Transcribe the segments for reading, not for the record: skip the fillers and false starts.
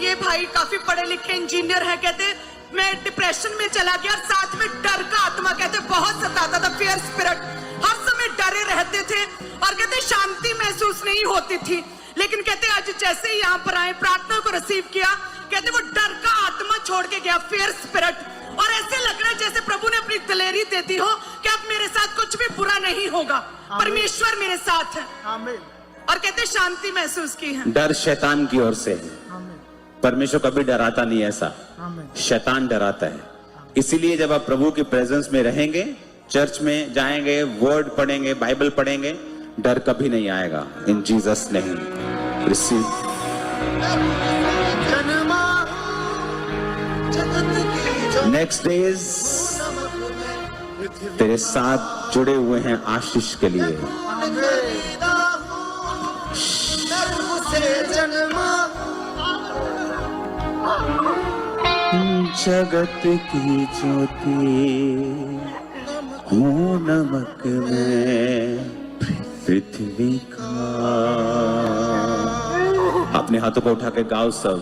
ये भाई काफी पढ़े लिखे इंजीनियर है, कहते मैं डिप्रेशन में चला गया और साथ में डर का आत्मा कहते बहुत सताता था, फियर स्पिरिट, हर समय डरे रहते थे और कहते शांति महसूस नहीं होती थी। लेकिन कहते आज जैसे ही यहाँ पर आए, प्रार्थना को रिसीव किया, कहते वो डर का आत्मा छोड़ के गया, फियर स्पिरिट, और ऐसे लग रहा है जैसे प्रभु ने अपनी दिलेरी देती हो कि अब मेरे साथ कुछ भी बुरा नहीं होगा, परमेश्वर मेरे साथ है। और कहते शांति महसूस की है। डर शैतान की ओर से है, परमेश्वर कभी डराता नहीं, ऐसा शैतान डराता है। इसीलिए जब आप प्रभु की प्रेजेंस में रहेंगे, चर्च में जाएंगे, वर्ड पढ़ेंगे, बाइबल पढ़ेंगे, डर कभी नहीं आएगा। इन Jesus name receive. Next days तेरे साथ जुड़े हुए हैं आशीष के लिए। जगत की ज्योति हूँ नमक में पृथ्वी का। अपने हाथों को उठा के गाओ सब।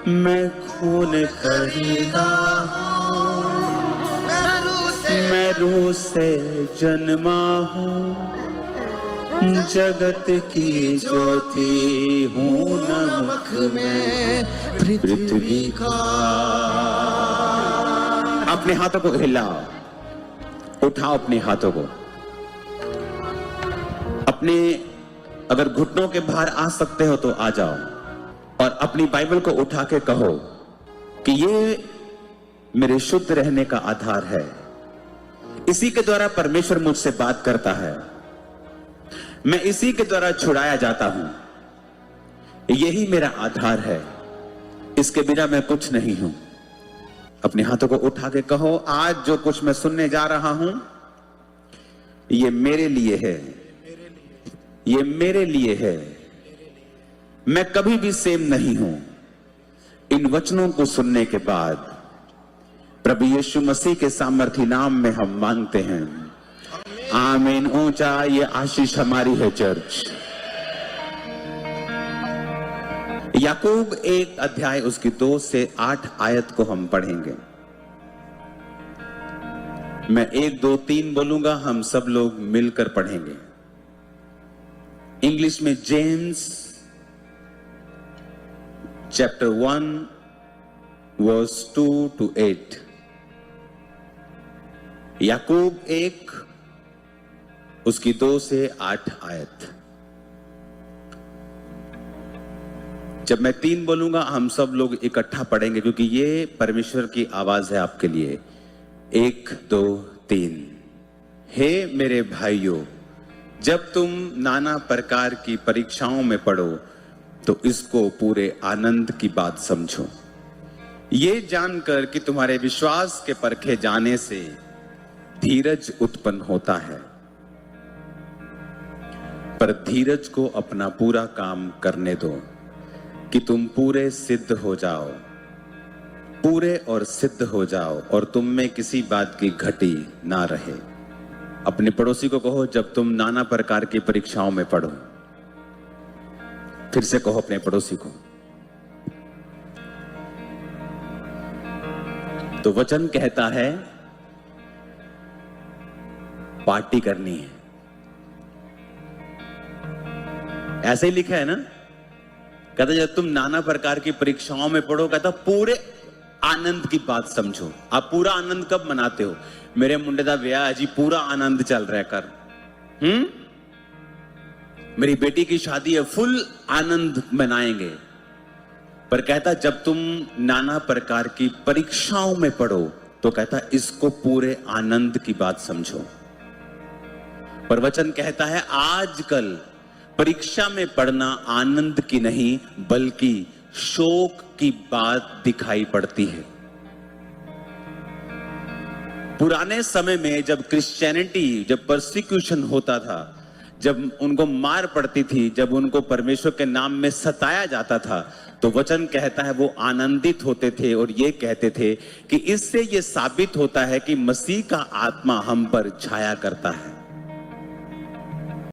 मैं खून खरीदा मैं रूह से जन्मा हूँ, जगत की ज्योति हूँ नमक में पृथ्वी का। अपने हाथों को हिलाओ, उठाओ अपने हाथों को। अपने अगर घुटनों के बाहर आ सकते हो तो आ जाओ और अपनी बाइबल को उठा के कहो कि ये मेरे शुद्ध रहने का आधार है। इसी के द्वारा परमेश्वर मुझसे बात करता है, मैं इसी के द्वारा छुड़ाया जाता हूं। यही मेरा आधार है, इसके बिना मैं कुछ नहीं हूं। अपने हाथों को उठा के कहो, आज जो कुछ मैं सुनने जा रहा हूं ये मेरे लिए है, ये मेरे लिए है। मैं कभी भी सेम नहीं हूं। इन वचनों को सुनने के बाद प्रभु यीशु मसीह के सामर्थी नाम में हम मांगते हैं, आमीन। ऊंचा ये आशीष हमारी है चर्च। याकूब 1 अध्याय उसकी 2 से 8 आयत को हम पढ़ेंगे। मैं 1 2 3 बोलूंगा, हम सब लोग मिलकर पढ़ेंगे। इंग्लिश में जेम्स चैप्टर 1 वर्स 2 to 8। याकूब 1 उसकी 2 से 8 आयत। जब मैं 3 बोलूंगा हम सब लोग इकट्ठा पढ़ेंगे, क्योंकि ये परमेश्वर की आवाज है आपके लिए। 1 2 3। हे मेरे भाइयों, जब तुम नाना प्रकार की परीक्षाओं में पड़ो तो इसको पूरे आनंद की बात समझो, ये जानकर कि तुम्हारे विश्वास के परखे जाने से धीरज उत्पन्न होता है। पर धीरज को अपना पूरा काम करने दो कि तुम पूरे सिद्ध हो जाओ, पूरे और सिद्ध हो जाओ और तुम में किसी बात की घटी ना रहे। अपने पड़ोसी को कहो, जब तुम नाना प्रकार की परीक्षाओं में पड़ो। फिर से कहो अपने पड़ोसी को। तो वचन कहता है पार्टी करनी है, ऐसे ही लिखा है ना। कहता जब तुम नाना प्रकार की परीक्षाओं में पढ़ो, कहता पूरे आनंद की बात समझो। आप पूरा आनंद कब मनाते हो? मेरे मुंडे दा ब्याह है जी, पूरा आनंद चल रहा है कर। मेरी बेटी की शादी है, फुल आनंद मनाएंगे। पर कहता जब तुम नाना प्रकार की परीक्षाओं में पढ़ो तो कहता इसको पूरे आनंद की बात समझो। पर वचन कहता है आजकल परीक्षा में पढ़ना आनंद की नहीं बल्कि शोक की बात दिखाई पड़ती है। पुराने समय में जब क्रिश्चियनिटी, जब परसिक्यूशन होता था, जब उनको मार पड़ती थी, जब उनको परमेश्वर के नाम में सताया जाता था, तो वचन कहता है वो आनंदित होते थे और ये कहते थे कि इससे ये साबित होता है कि मसीह का आत्मा हम पर छाया करता है।